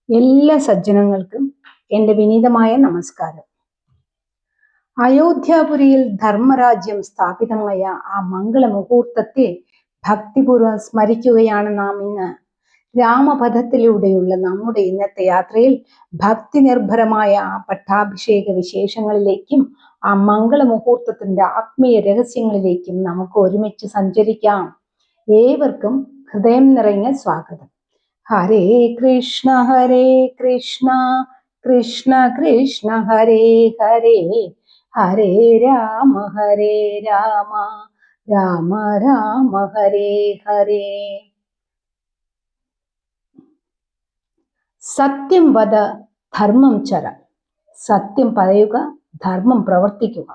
എല്ലാ സജ്ജനങ്ങൾക്കും എൻ്റെ വിനീതമായ നമസ്കാരം. അയോധ്യാപുരിയിൽ ധർമ്മരാജ്യം സ്ഥാപിതമായ ആ മംഗളമുഹൂർത്തത്തെ ഭക്തിപൂർവ്വം സ്മരിക്കുകയാണ് നാം ഇന്ന്. രാമപഥത്തിലൂടെയുള്ള നമ്മുടെ ഇന്നത്തെ യാത്രയിൽ ഭക്തി നിർഭരമായ ആ പട്ടാഭിഷേക വിശേഷങ്ങളിലേക്കും ആ മംഗളമുഹൂർത്തത്തിന്റെ ആത്മീയ രഹസ്യങ്ങളിലേക്കും നമുക്ക് ഒരുമിച്ച് സഞ്ചരിക്കാം. ഏവർക്കും ഹൃദയം നിറഞ്ഞ സ്വാഗതം. ഹരേ കൃഷ്ണ കൃഷ്ണ കൃഷ്ണ ഹരേ ഹരേ, ഹരേ രാമ രാമ രാമ ഹരേ ഹരേ. സത്യം വദ ധർമ്മം ചര, സത്യം പറയുക, ധർമ്മം പ്രവർത്തിക്കുക.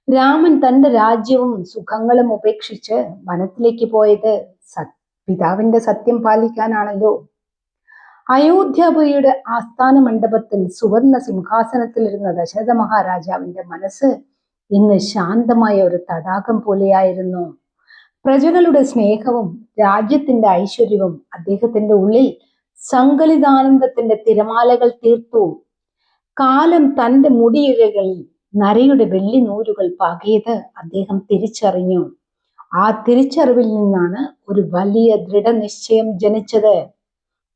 രാമൻ തന്റെ രാജ്യവും സുഖങ്ങളും ഉപേക്ഷിച്ച് വനത്തിലേക്ക് പോയത് പിതാവിന്റെ സത്യം പാലിക്കാനാണല്ലോ. അയോധ്യാപുരിയുടെ ആസ്ഥാന മണ്ഡപത്തിൽ സുവർണ സിംഹാസനത്തിലിരുന്ന ദശരഥ മഹാരാജാവിന്റെ മനസ്സ് ഇന്ന് ശാന്തമായ ഒരു തടാകം പോലെയായിരുന്നു. പ്രജകളുടെ സ്നേഹവും രാജ്യത്തിന്റെ ഐശ്വര്യവും അദ്ദേഹത്തിന്റെ ഉള്ളിൽ സങ്കലിതാനന്ദത്തിന്റെ തിരമാലകൾ തീർത്തു. കാലം തന്റെ മുടിയിഴകളിൽ നരയുടെ വെള്ളി നൂലുകൾ പാകിയത് അദ്ദേഹം തിരിച്ചറിഞ്ഞു. ആ തിരിച്ചറിവിൽ നിന്നാണ് ഒരു വലിയ ദൃഢനിശ്ചയം ജനിച്ചത്.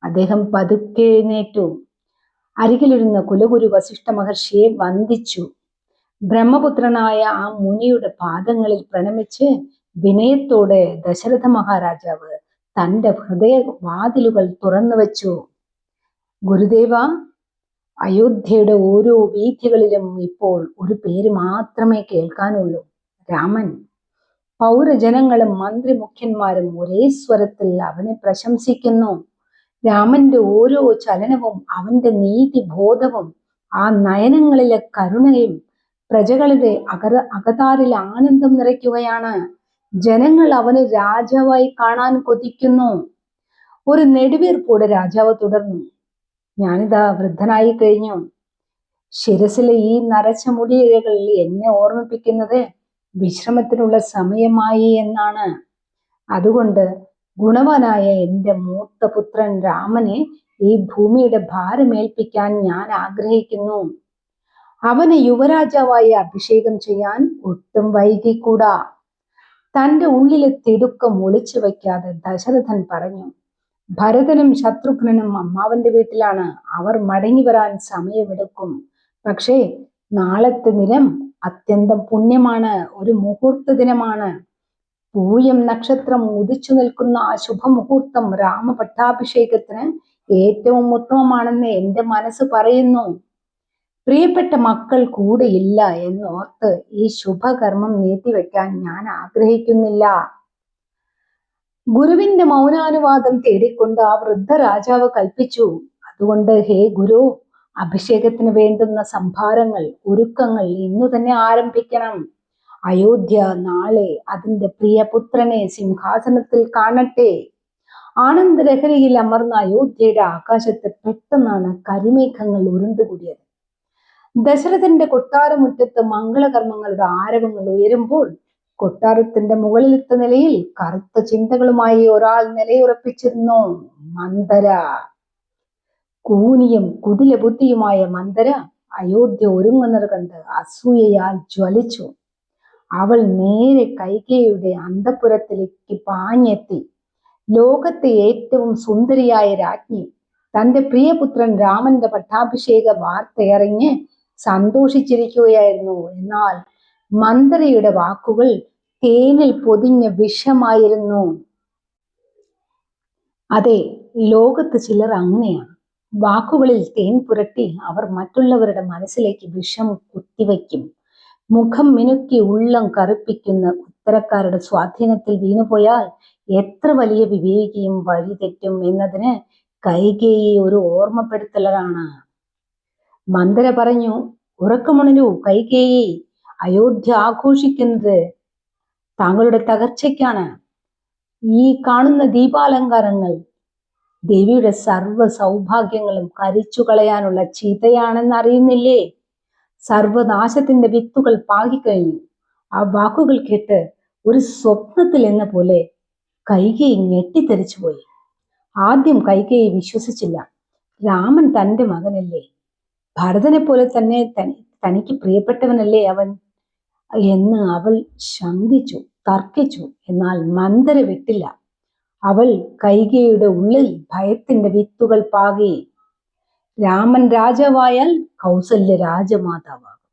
അദ്ദേഹം പതുക്കെ എഴുന്നേറ്റു. അരികിലിരുന്ന കുലഗുരു വസിഷ്ഠ മഹർഷിയെ വന്ദിച്ചു. ബ്രഹ്മപുത്രനായ ആ മുനിയുടെ പാദങ്ങളിൽ പ്രണമിച്ച് വിനയത്തോടെ ദശരഥ മഹാരാജാവ് തന്റെ ഹൃദയ വാതിലുകൾ തുറന്നു വെച്ചു. ഗുരുദേവ, അയോധ്യയുടെ ഓരോ വീഥികളിലും ഇപ്പോൾ ഒരു പേര് മാത്രമേ കേൾക്കാനുള്ളൂ, രാമൻ. പൗരജനങ്ങളും മന്ത്രി മുഖ്യന്മാരും ഒരേ സ്വരത്തിൽ അവനെ പ്രശംസിക്കുന്നു. രാമന്റെ ഓരോ ചലനവും അവന്റെ നീതിബോധവും ആ നയനങ്ങളിലെ കരുണയും പ്രജകളുടെ അകതാരിൽ ആനന്ദം നിറയ്ക്കുകയാണ്. ജനങ്ങൾ അവനെ രാജാവായി കാണാൻ കൊതിക്കുന്നു. ഒരു നെടുവീർപ്പോടെ രാജാവ് തുടർന്നു. ഞാനിതാ വൃദ്ധനായി കഴിഞ്ഞു. ശിരസിലെ ഈ നരച്ച മുടിയിഴകൾ എന്നെ ഓർമ്മിപ്പിക്കുന്നത് വിശ്രമത്തിനുള്ള സമയമായി എന്നാണ്. അതുകൊണ്ട് ഗുണവാനായ എൻ്റെ മൂത്ത പുത്രൻ രാമനെ ഈ ഭൂമിയുടെ ഭാരമേൽപ്പിക്കാൻ ഞാൻ ആഗ്രഹിക്കുന്നു. അവനെ യുവരാജാവായി അഭിഷേകം ചെയ്യാൻ ഒട്ടും വൈകിക്കൂടാ. തൻ്റെ ഉള്ളിലെ തിടുക്കം ഒളിച്ചു വയ്ക്കാതെ ദശരഥൻ പറഞ്ഞു. ഭരതനും ശത്രുഘ്നനും അമ്മാവന്റെ വീട്ടിലാണ്. അവർ മടങ്ങി വരാൻ സമയമെടുക്കും. പക്ഷേ നാളത്തെ ദിനം അത്യന്തം പുണ്യമാണ്, ഒരു മുഹൂർത്ത ദിനമാണ്. പൂയം നക്ഷത്രം ഉദിച്ചു നിൽക്കുന്ന ആ ശുഭമുഹൂർത്തം രാമപട്ടാഭിഷേകത്തിന് ഏറ്റവും ഉത്തമമാണെന്ന് എൻ്റെ മനസ്സ് പറയുന്നു. പ്രിയപ്പെട്ട മക്കൾ കൂടെയില്ല എന്നോർത്ത് ഈ ശുഭകർമ്മം നീട്ടിവെക്കാൻ ഞാൻ ആഗ്രഹിക്കുന്നില്ല. ഗുരുവിന്റെ മൗനാനുവാദം തേടിക്കൊണ്ട് ആ വൃദ്ധ രാജാവ് കൽപ്പിച്ചു. അതുകൊണ്ട് ഹേ ഗുരു, അഭിഷേകത്തിന് വേണ്ടുന്ന സംഭാരങ്ങൾ, ഒരുക്കങ്ങൾ ഇന്നു തന്നെ ആരംഭിക്കണം. അയോധ്യ നാളെ അതിന്റെ പ്രിയപുത്രനെ സിംഹാസനത്തിൽ കാണട്ടെ. ആനന്ദലഹരിയിൽ അമർന്ന അയോധ്യയുടെ ആകാശത്ത് പെട്ടെന്നാണ് കരിമേഘങ്ങൾ ഉരുണ്ടുകൂടിയത്. ദശരഥന്റെ കൊട്ടാരമുറ്റത്ത് മംഗളകർമ്മങ്ങളുടെ ആരവങ്ങൾ ഉയരുമ്പോൾ കൊട്ടാരത്തിന്റെ മുകളിലത്തെ നിലയിൽ കറുത്ത ചിന്തകളുമായി ഒരാൾ നിലയുറപ്പിച്ചിരുന്നു. മന്ദര. കൂനിയും കുടില ബുദ്ധിയുമായ മന്ദര അയോധ്യ ഒരുങ്ങുന്നത് കണ്ട് അസൂയയാൽ ജ്വലിച്ചു. അവൾ നേരെ കൈകേയിയുടെ അന്തഃപുരത്തിലേക്ക് പാഞ്ഞെത്തി. ലോകത്തെ ഏറ്റവും സുന്ദരിയായ രാജ്ഞി തന്റെ പ്രിയപുത്രൻ രാമന്റെ പട്ടാഭിഷേക വാർത്തയറിഞ്ഞ് സന്തോഷിച്ചിരിക്കുകയായിരുന്നു. എന്നാൽ മന്ദരയുടെ വാക്കുകൾ തേനിൽ പൊതിഞ്ഞ വിഷമായിരുന്നു. അതെ, ലോകത്ത് ചിലർ അങ്ങനെയാണ്. വാക്കുകളിൽ തേൻ പുരട്ടി അവർ മറ്റുള്ളവരുടെ മനസ്സിലേക്ക് വിഷം കുത്തിവയ്ക്കും. മുഖം മിനുക്കി ഉള്ളം കറുപ്പിക്കുന്ന ഉത്തരക്കാരുടെ സ്വാധീനത്തിൽ വീണുപോയാൽ എത്ര വലിയ വിവേകിയും വഴിതെറ്റും എന്നതിന് കൈകേയി ഒരു ഓർമ്മപ്പെടുത്തലാണ്. മന്ദര പറഞ്ഞു. ഉറക്കമുണരൂ കൈകേയി, അയോധ്യ ആഘോഷിക്കുന്നത് താങ്കളുടെ തകർച്ചയ്ക്കാണ്. ഈ കാണുന്ന ദീപാലങ്കാരങ്ങൾ ദേവിയുടെ സർവ്വ സൗഭാഗ്യങ്ങളും കരിച്ചു കളയാനുള്ള ചിതയാണെന്ന് അറിയുന്നില്ലേ? സർവനാശത്തിന്റെ വിത്തുകൾ പാകിക്കഴിഞ്ഞു. ആ വാക്കുകൾ കേട്ട് ഒരു സ്വപ്നത്തിൽ എന്ന പോലെ കൈകേയി ഞെട്ടിത്തെറിച്ചുപോയി. ആദ്യം കൈകേയി വിശ്വസിച്ചില്ല. രാമൻ തന്റെ മകനല്ലേ, ഭരതനെ പോലെ തന്നെ തനിക്ക് പ്രിയപ്പെട്ടവനല്ലേ അവൻ എന്ന് അവൾ ശങ്കിച്ചു, തർക്കിച്ചു. എന്നാൽ മന്ദര വിട്ടില്ല. അവൾ കൈകേയിയുടെ ഉള്ളിൽ ഭയത്തിന്റെ വിത്തുകൾ പാകി. രാമൻ രാജാവായാൽ കൗസല്യ രാജമാതാവാകും.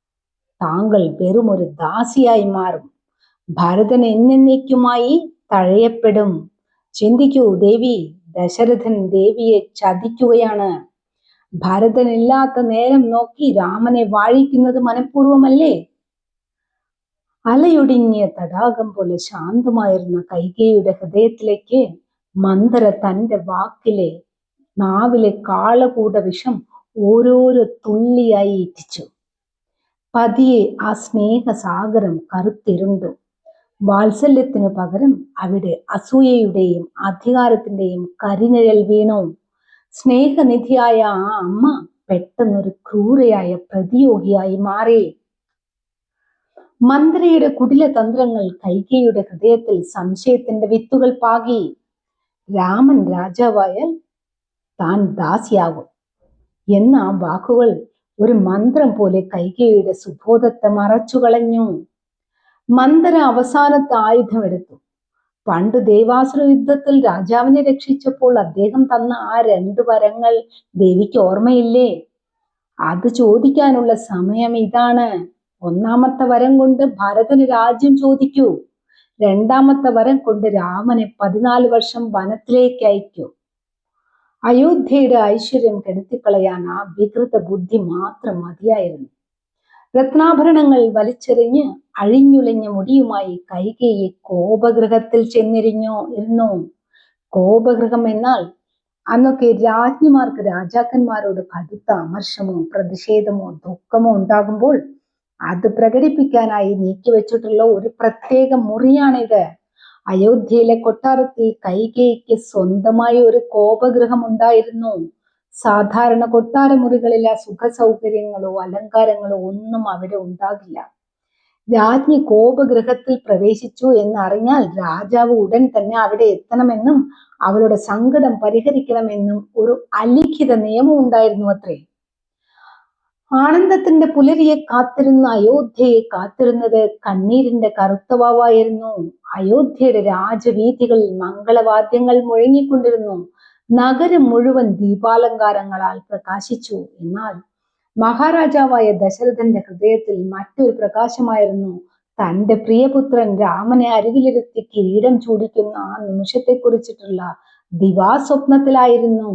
താങ്കൾ വെറും ഒരു ദാസിയായി മാറും. ഭരതൻ എന്നേക്കുമായി തഴയപ്പെടും. ചിന്തിക്കൂ ദേവി, ദശരഥൻ ദേവിയെ ചതിക്കുകയാണ്. ഭരതനില്ലാത്ത നേരം നോക്കി രാമനെ വാഴിക്കുന്നത് മനഃപൂർവമല്ലേ? അലയൊടുങ്ങിയ തടാകം പോലെ ശാന്തമായിരുന്ന കൈകേയിയുടെ ഹൃദയത്തിലേക്ക് മന്ദര തന്റെ നാവിലെ കാളകൂട വിഷം ഓരോരോ തുള്ളിയായി ഇറ്റിച്ചു. പതിയെ ആ സ്നേഹസാഗരം കറുത്തിരുണ്ടു. വാത്സല്യത്തിനു പകരം അവിടെ അസൂയയുടെയും അധികാരത്തിന്റെയും കരിനിഴൽ വീണു. സ്നേഹനിധിയായ ആ അമ്മ പെട്ടെന്നൊരു ക്രൂരയായ പ്രതിയോഗിയായി മാറി. മന്ത്രിയുടെ കുടില തന്ത്രങ്ങൾ കൈകേയിയുടെ ഹൃദയത്തിൽ സംശയത്തിന്റെ വിത്തുകൾ പാകി. രാമൻ രാജാവായാൽ താൻ ദാസിയാകും എന്ന ആ വാക്കുകൾ ഒരു മന്ത്രം പോലെ കൈകേയിയുടെ സുബോധത്തെ മറച്ചു കളഞ്ഞു. മന്ദര അവസാനത്തെ ആയുധമെടുത്തു. പണ്ട് ദേവാസുര യുദ്ധത്തിൽ രാജാവിനെ രക്ഷിച്ചപ്പോൾ അദ്ദേഹം തന്ന ആ 2 വരങ്ങൾ ദേവിക്ക് ഓർമ്മയില്ലേ? അത് ചോദിക്കാനുള്ള സമയം ഇതാണ്. 1-ാമത്തെ വരം കൊണ്ട് ഭരതന് രാജ്യം ചോദിക്കൂ. 2-ാമത്തെ വരം കൊണ്ട് രാമനെ 14 വർഷം വനത്തിലേക്ക് അയക്കൂ. അയോധ്യയുടെ ഐശ്വര്യം കെടുത്തിക്കളയാൻ ആ വികൃത ബുദ്ധി മാത്രം മതിയായിരുന്നു. രത്നാഭരണങ്ങൾ വലിച്ചെറിഞ്ഞ് അഴിഞ്ഞുലഞ്ഞ മുടിയുമായി കൈകേയി കോപഗൃഹത്തിൽ ഇരുന്നു. കോപഗൃഹം എന്നാൽ അന്നൊക്കെ രാജ്ഞിമാർക്ക് രാജാക്കന്മാരോട് കടുത്ത അമർഷമോ പ്രതിഷേധമോ ദുഃഖമോ ഉണ്ടാകുമ്പോൾ അത് പ്രകടിപ്പിക്കാനായി നീക്കിവെച്ചിട്ടുള്ള ഒരു പ്രത്യേക മുറിയാണിത്. അയോധ്യയിലെ കൊട്ടാരത്തിൽ കൈകേയിക്ക് സ്വന്തമായി ഒരു കോപഗൃഹം ഉണ്ടായിരുന്നു. സാധാരണ കൊട്ടാര മുറികളിലെ സുഖ സൗകര്യങ്ങളോ അലങ്കാരങ്ങളോ ഒന്നും അവിടെ ഉണ്ടാകില്ല. രാജ്ഞി കോപഗൃഹത്തിൽ പ്രവേശിച്ചു എന്നറിഞ്ഞാൽ രാജാവ് ഉടൻ തന്നെ അവിടെ എത്തണമെന്നും അവരുടെ സങ്കടം പരിഹരിക്കണമെന്നും ഒരു അലിഖിത നിയമം ഉണ്ടായിരുന്നു അത്രേ. ആനന്ദത്തിന്റെ പുലരിയെ കാത്തിരുന്ന അയോധ്യയെ കാത്തിരുന്നത് കണ്ണീരിന്റെ കറുത്തവാവായിരുന്നു. അയോധ്യയുടെ രാജവീഥികളിൽ മംഗളവാദ്യങ്ങൾ മുഴങ്ങിക്കൊണ്ടിരുന്നു. നഗരം മുഴുവൻ ദീപാലങ്കാരങ്ങളാൽ പ്രകാശിച്ചു. എന്നാൽ മഹാരാജാവായ ദശരഥന്റെ ഹൃദയത്തിൽ മറ്റൊരു പ്രകാശമായിരുന്നു. തന്റെ പ്രിയപുത്രൻ രാമനെ അരികിലിരുത്തി കിരീടം ചൂടിക്കുന്ന ആ നിമിഷത്തെ കുറിച്ചിട്ടുള്ള ദിവാസ്വപ്നത്തിലായിരുന്നു.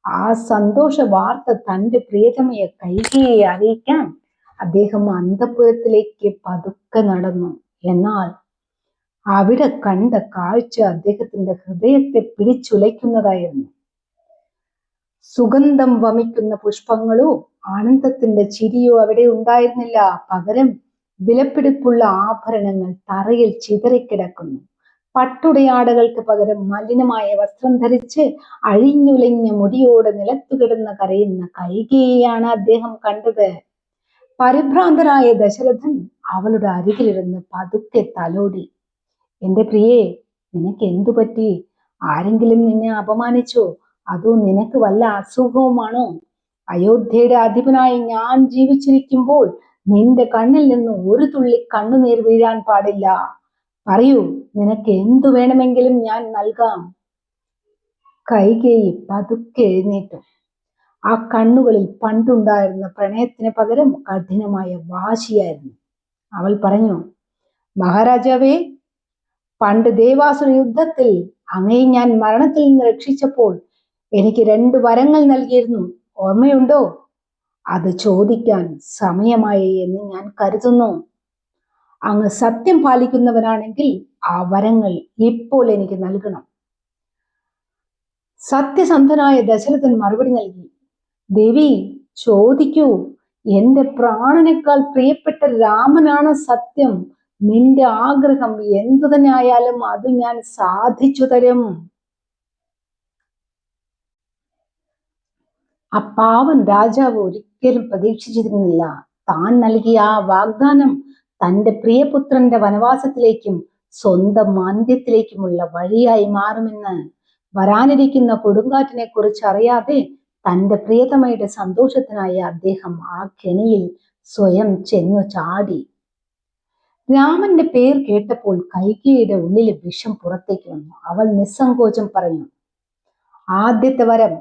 ആ സന്തോഷ വാർത്ത തന്റെ പ്രിയതമയെ കൈകേയിയെ അറിയിക്കാൻ അദ്ദേഹം അന്തഃപുരത്തിലേക്ക് പതുക്കെ നടന്നു. എന്നാൽ അവിടെ കണ്ട കാഴ്ച അദ്ദേഹത്തിന്റെ ഹൃദയത്തെ പിടിച്ചുലയ്ക്കുന്നതായിരുന്നു. സുഗന്ധം വമിക്കുന്ന പുഷ്പങ്ങളോ ആനന്ദത്തിന്റെ ചിരിയോ അവിടെ ഉണ്ടായിരുന്നില്ല. പകരം വിലപിടിപ്പുള്ള ആഭരണങ്ങൾ തറയിൽ ചിതറിക്കിടക്കുന്നു. പട്ടുടയാടകൾക്ക് പകരം മലിനമായ വസ്ത്രം ധരിച്ച് അഴിഞ്ഞുലഞ്ഞ മുടിയോടെ നിലത്തുകിടന്ന കരയുന്ന കൈകേയിയാണ് അദ്ദേഹം കണ്ടത്. പരിഭ്രാന്തനായ ദശരഥൻ അവളുടെ അരികിലിരുന്ന് പതുക്കെ തലോടി. എന്റെ പ്രിയേ, നിനക്ക് എന്തു പറ്റി? ആരെങ്കിലും നിന്നെ അപമാനിച്ചോ? അതോ നിനക്ക് വല്ല അസുഖവുമാണോ? അയോധ്യയുടെ അധിപനായി ഞാൻ ജീവിച്ചിരിക്കുമ്പോൾ നിന്റെ കണ്ണിൽ നിന്ന് ഒരു തുള്ളി കണ്ണുനീർ വീഴാൻ പാടില്ല. പറയൂ, നിനക്ക് എന്തു വേണമെങ്കിലും ഞാൻ നൽകാം. കൈകേയി പതുക്കെ എഴുന്നേറ്റു. ആ കണ്ണുകളിൽ പണ്ടുണ്ടായിരുന്ന പ്രണയത്തിന് പകരം കഠിനമായ വാശിയായിരുന്നു. അവൾ പറഞ്ഞു, മഹാരാജാവേ, പണ്ട് ദേവാസുര യുദ്ധത്തിൽ അങ്ങയെ ഞാൻ മരണത്തിൽ നിന്ന് രക്ഷിച്ചപ്പോൾ എനിക്ക് 2 വരങ്ങൾ നൽകിയിരുന്നു. ഓർമ്മയുണ്ടോ? അത് ചോദിക്കാൻ സമയമായി എന്ന് ഞാൻ കരുതുന്നു. അങ്ങ് സത്യം പാലിക്കുന്നവനാണെങ്കിൽ ആ വരങ്ങൾ ഇപ്പോൾ എനിക്ക് നൽകണം. സത്യസന്ധനായ ദശരഥൻ മറുപടി നൽകി, ദേവി, ചോദിക്കൂ. എന്റെ പ്രാണനേക്കാൾ പ്രിയപ്പെട്ട രാമനാണ് സത്യം. നിന്റെ ആഗ്രഹം എന്തു തന്നെ ആയാലും അത് ഞാൻ സാധിച്ചു തരും. ആ പാവൻ രാജാവ് ഒരിക്കലും പ്രതീക്ഷിച്ചിരുന്നില്ല താൻ നൽകിയ ആ വാഗ്ദാനം തന്റെ പ്രിയപുത്രന്റെ വനവാസത്തിലേക്കും സ്വന്തം അന്ത്യത്തിലേക്കുമുള്ള വഴിയായി മാറുമെന്ന്. വരാനിരിക്കുന്ന കൊടുങ്കാറ്റിനെ കുറിച്ച് അറിയാതെ തന്റെ പ്രിയതമയുടെ സന്തോഷത്തിനായി അദ്ദേഹം ആ കെണിയിൽ സ്വയം ചെന്നു ചാടി. രാമന്റെ പേർ കേട്ടപ്പോൾ കൈകേയിയുടെ ഉള്ളിലെ വിഷം പുറത്തേക്ക് വന്നു. അവൾ നിസ്സങ്കോചം പറഞ്ഞു, ആദ്യത്തെ വരം,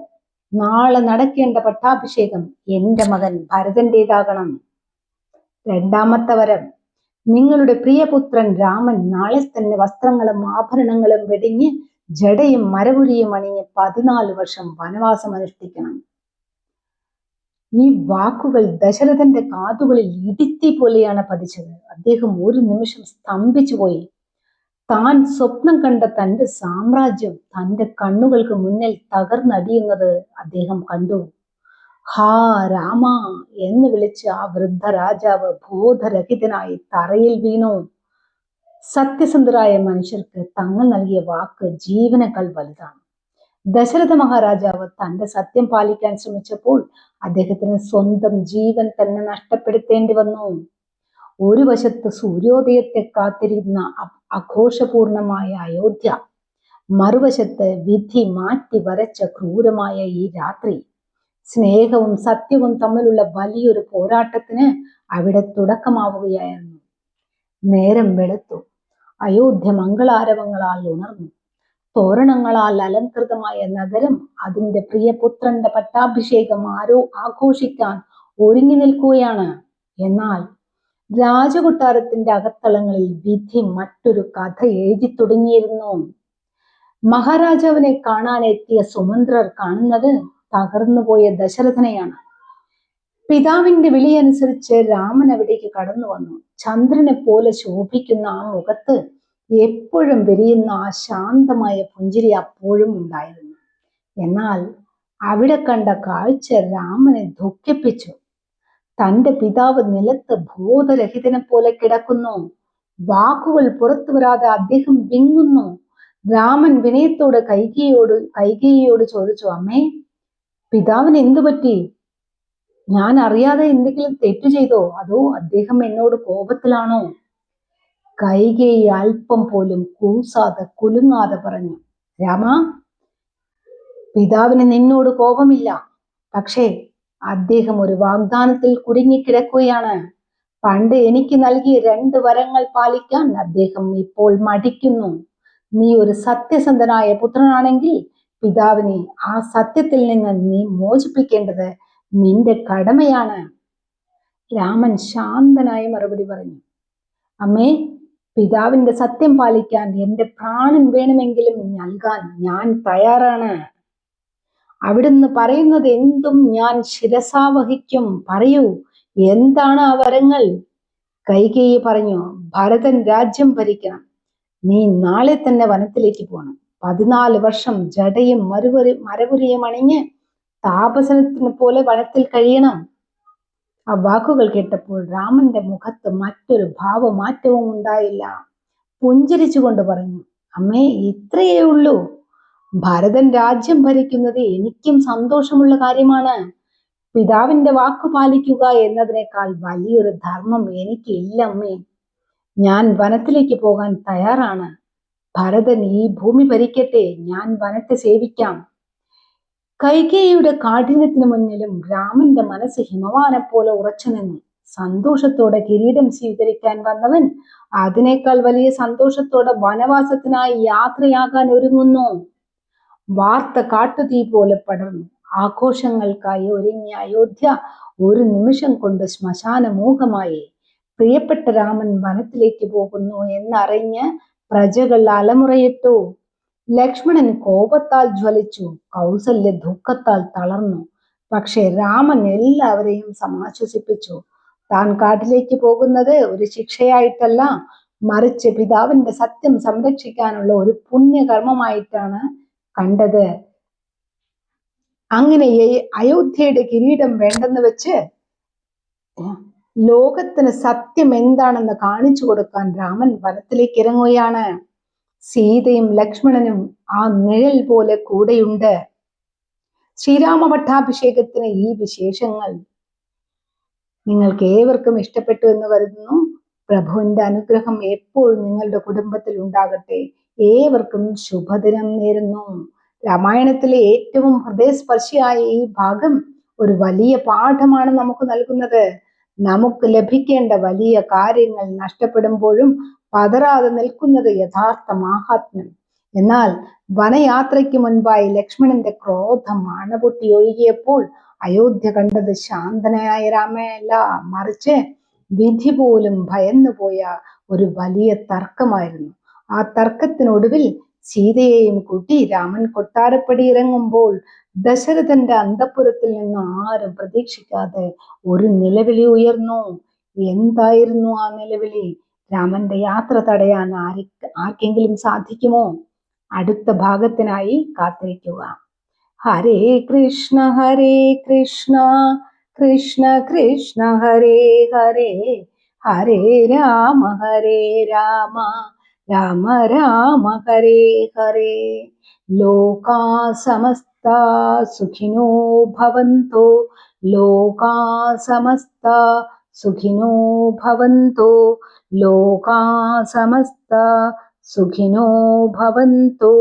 നാളെ നടക്കേണ്ട പട്ടാഭിഷേകം എന്റെ മകൻ ഭരതന്റേതാകണം. രണ്ടാമത്തെ വരം, നിങ്ങളുടെ പ്രിയപുത്രൻ രാമൻ നാളെ തന്നെ വസ്ത്രങ്ങളും ആഭരണങ്ങളും വെടിഞ്ഞ് ജടയും മരവുരിയും അണിഞ്ഞ് 14 വർഷം വനവാസം അനുഷ്ഠിക്കണം. ഈ വാക്കുകൾ ദശരഥന്റെ കാതുകളിൽ ഇടിത്തി പോലെയാണ് പതിച്ചത്. അദ്ദേഹം ഒരു നിമിഷം സ്തംഭിച്ചുപോയി. താൻ സ്വപ്നം കണ്ട തന്റെ സാമ്രാജ്യം തന്റെ കണ്ണുകൾക്ക് മുന്നിൽ തകർന്നടിയുന്നത് അദ്ദേഹം കണ്ടു. ഹാ രാമ എന്ന് വിളിച്ച് ആ വൃദ്ധ രാജാവ് ബോധരഹിതനായി തറയിൽ വീണു. സത്യസന്ധരായ മനുഷ്യർക്ക് തങ്ങൾ നൽകിയ വാക്ക് ജീവനേക്കാൾ വലുതാണ്. ദശരഥ മഹാരാജാവ് തന്റെ സത്യം പാലിക്കാൻ ശ്രമിച്ചപ്പോൾ അദ്ദേഹത്തിന് സ്വന്തം ജീവൻ തന്നെ നഷ്ടപ്പെടുത്തേണ്ടി വന്നു. ഒരു വശത്ത് സൂര്യോദയത്തെ കാത്തിരുന്ന ആഘോഷപൂർണമായ അയോധ്യ, മറുവശത്ത് വിധി മാറ്റി വരച്ച ക്രൂരമായ ഈ രാത്രി. സ്നേഹവും സത്യവും തമ്മിലുള്ള വലിയൊരു പോരാട്ടത്തിന് അവിടെ തുടക്കമാവുകയായിരുന്നു. നേരം വെളുത്തു. അയോധ്യ മംഗളാരവങ്ങളാൽ ഉണർന്നു. തോരണങ്ങളാൽ അലങ്കൃതമായ നഗരം അതിന്റെ പ്രിയപുത്രന്റെ പട്ടാഭിഷേകം ആഘോഷിക്കാൻ ഒരുങ്ങി നിൽക്കുകയാണ്. എന്നാൽ രാജകൊട്ടാരത്തിന്റെ അകത്തളങ്ങളിൽ വിധി മറ്റൊരു കഥ എഴുതി തുടങ്ങിയിരുന്നു. മഹാരാജാവിനെ കാണാൻ എത്തിയ സുമന്ത്രർ കാണുന്നത് തകർന്നുപോയ ദശരഥനെയാണ്. പിതാവിന്റെ വിളിയനുസരിച്ച് രാമൻ അവിടേക്ക് കടന്നു വന്നു. ചന്ദ്രനെ പോലെ ശോഭിക്കുന്ന ആ മുഖത്ത് എപ്പോഴും വിരിയുന്ന ആ ശാന്തമായ പുഞ്ചിരി അപ്പോഴും ഉണ്ടായിരുന്നു. എന്നാൽ അവിടെ കണ്ട കാഴ്ച രാമനെ ദുഃഖിപ്പിച്ചു. തന്റെ പിതാവ് നിലത്ത് ബോധരഹിതനെ പോലെ കിടക്കുന്നു. വാക്കുകൾ പുറത്തു വരാതെ അദ്ദേഹം വിങ്ങുന്നു. രാമൻ വിനയത്തോടെ കൈകേയിയോട് ചോദിച്ചു, അമ്മേ, പിതാവിന് എന്തു പറ്റി? ഞാൻ അറിയാതെ എന്തെങ്കിലും തെറ്റു ചെയ്തോ? അതോ അദ്ദേഹം എന്നോട് കോപത്തിലാണോ? കൈകേയി അല്പം പോലും കൂസാതെ കുലുങ്ങാതെ പറഞ്ഞു, രാമ, പിതാവിന് നിന്നോട് കോപമില്ല. പക്ഷേ അദ്ദേഹം ഒരു വാഗ്ദാനത്തിൽ കുടുങ്ങിക്കിടക്കുകയാണ്. പണ്ട് എനിക്ക് നൽകിയ 2 വരങ്ങൾ പാലിക്കാൻ അദ്ദേഹം ഇപ്പോൾ മടിക്കുന്നു. നീ ഒരു സത്യസന്ധനായ പുത്രനാണെങ്കിൽ പിതാവിനെ ആ സത്യത്തിൽ നിന്ന് നീ മോചിപ്പിക്കേണ്ടത് നിന്റെ കടമയാണ്. രാമൻ ശാന്തനായി മറുപടി പറഞ്ഞു, അമ്മേ, പിതാവിന്റെ സത്യം പാലിക്കാൻ എന്റെ പ്രാണൻ വേണമെങ്കിലും നൽകാൻ ഞാൻ തയ്യാറാണ്. അവിടുന്ന് പറയുന്നത് എന്തും ഞാൻ ശിരസാവഹിക്കും. പറയൂ, എന്താണ് ആ വരങ്ങൾ? കൈകേയി പറഞ്ഞു, ഭരതൻ രാജ്യം ഭരിക്കണം. നീ നാളെ തന്നെ വനത്തിലേക്ക് പോകണം. 14 വർഷം ജടയും മരവുരിയും അണിഞ്ഞ് താപസനത്തിനെ പോലെ വനത്തിൽ കഴിയണം. ആ വാക്കുകൾ കേട്ടപ്പോൾ രാമന്റെ മുഖത്ത് മറ്റൊരു ഭാവമാറ്റവും ഉണ്ടായില്ല. പുഞ്ചിരിച്ചുകൊണ്ട് പറഞ്ഞു, അമ്മേ, ഇത്രയേ ഉള്ളൂ. ഭരതൻ രാജ്യം ഭരിക്കുന്നത് എനിക്കും സന്തോഷമുള്ള കാര്യമാണ്. പിതാവിന്റെ വാക്കു പാലിക്കുക എന്നതിനേക്കാൾ വലിയൊരു ധർമ്മം എനിക്ക് ഇല്ല അമ്മേ. ഞാൻ വനത്തിലേക്ക് പോകാൻ തയ്യാറാണ്. ഭരതൻ ഈ ഭൂമി ഭരിക്കട്ടെ, ഞാൻ വനത്തെ സേവിക്കാം. കൈകേയിയുടെ കാഠിന്യത്തിന് മുന്നിലും രാമന്റെ മനസ്സ് ഹിമവാനെ പോലെ ഉറച്ചു നിന്നു. സന്തോഷത്തോടെ കിരീടം സ്വീകരിക്കാൻ വന്നവൻ അതിനേക്കാൾ വലിയ സന്തോഷത്തോടെ വനവാസത്തിനായി യാത്രയാകാൻ ഒരുങ്ങുന്നു. വാർത്ത കാട്ടുതീ പോലെ പടർന്നു. ആഘോഷങ്ങൾക്കായി ഒരുങ്ങിയ അയോധ്യ ഒരു നിമിഷം കൊണ്ട് ശ്മശാനമൂകമായി. പ്രിയപ്പെട്ട രാമൻ വനത്തിലേക്ക് പോകുന്നു എന്നറിഞ്ഞ് പ്രജകൾ അലമുറയിട്ടു. ലക്ഷ്മണൻ കോപത്താൽ ജ്വലിച്ചു. കൗസല്യ ദുഃഖത്താൽ തളർന്നു. പക്ഷെ രാമൻ എല്ലാവരെയും സമാശ്വസിപ്പിച്ചു. താൻ കാട്ടിലേക്ക് പോകുന്നത് ഒരു ശിക്ഷയായിട്ടല്ല, മറിച്ച് പിതാവിന്റെ സത്യം സംരക്ഷിക്കാനുള്ള ഒരു പുണ്യകർമ്മമായിട്ടാണ് കണ്ടത്. അങ്ങനെ അയോധ്യയുടെ കിരീടം വേണ്ടെന്ന് വെച്ച് ലോകത്തിന് സത്യം എന്താണെന്ന് കാണിച്ചു കൊടുക്കാൻ രാമൻ വനത്തിലേക്ക് ഇറങ്ങുകയാണ്. സീതയും ലക്ഷ്മണനും ആ നിഴൽ പോലെ കൂടെയുണ്ട്. ശ്രീരാമ പട്ടാഭിഷേകത്തിന് ഈ വിശേഷങ്ങൾ നിങ്ങൾക്ക് ഏവർക്കും ഇഷ്ടപ്പെട്ടു എന്ന് കരുതുന്നു. പ്രഭുവിന്റെ അനുഗ്രഹം എപ്പോഴും നിങ്ങളുടെ കുടുംബത്തിൽ ഉണ്ടാകട്ടെ. ഏവർക്കും ശുഭദിനം നേരുന്നു. രാമായണത്തിലെ ഏറ്റവും ഹൃദയസ്പർശിയായ ഈ ഭാഗം ഒരു വലിയ പാഠമാണ് നമുക്ക് നൽകുന്നത്. നമുക്ക് ലഭിക്കേണ്ട വലിയ കാര്യങ്ങൾ നഷ്ടപ്പെടുമ്പോഴും പതറാതെ നിൽക്കുന്നത് യഥാർത്ഥ മാഹാത്മ്യം. എന്നാൽ വനയാത്രയ്ക്ക് മുൻപായി ലക്ഷ്മണന്റെ ക്രോധം അണപൊട്ടി ഒഴുകിയപ്പോൾ അയോധ്യ കണ്ടത് ശാന്തനായ രാമനല്ല, മറിച്ച് വിധി പോലും ഭയന്നുപോയ ഒരു വലിയ തർക്കമായിരുന്നു. ആ തർക്കത്തിനൊടുവിൽ സീതയെയും കൂട്ടി രാമൻ കൊട്ടാരപ്പടി ഇറങ്ങുമ്പോൾ ദശരഥന്റെ അന്തഃപുരത്തിൽ നിന്ന് ആരും പ്രതീക്ഷിക്കാതെ ഒരു നിലവിളി ഉയർന്നു. എന്തായിരുന്നു ആ നിലവിളി? രാമന്റെ യാത്ര തടയാൻ ആർക്കെങ്കിലും സാധിക്കുമോ? അടുത്ത ഭാഗത്തിനായി കാത്തിരിക്കുക. ഹരേ കൃഷ്ണ കൃഷ്ണ കൃഷ്ണ ഹരേ ഹരേ, ഹരേ രാമ രാമ രാമ ഹരേ ഹരേ. ലോകാ സമസ്ത സുഖിനോ ഭവന്തു, ലോകാ സമസ്ത സുഖിനോ ഭവന്തു, ലോകാ സമസ്ത സുഖിനോ ഭവന്തു.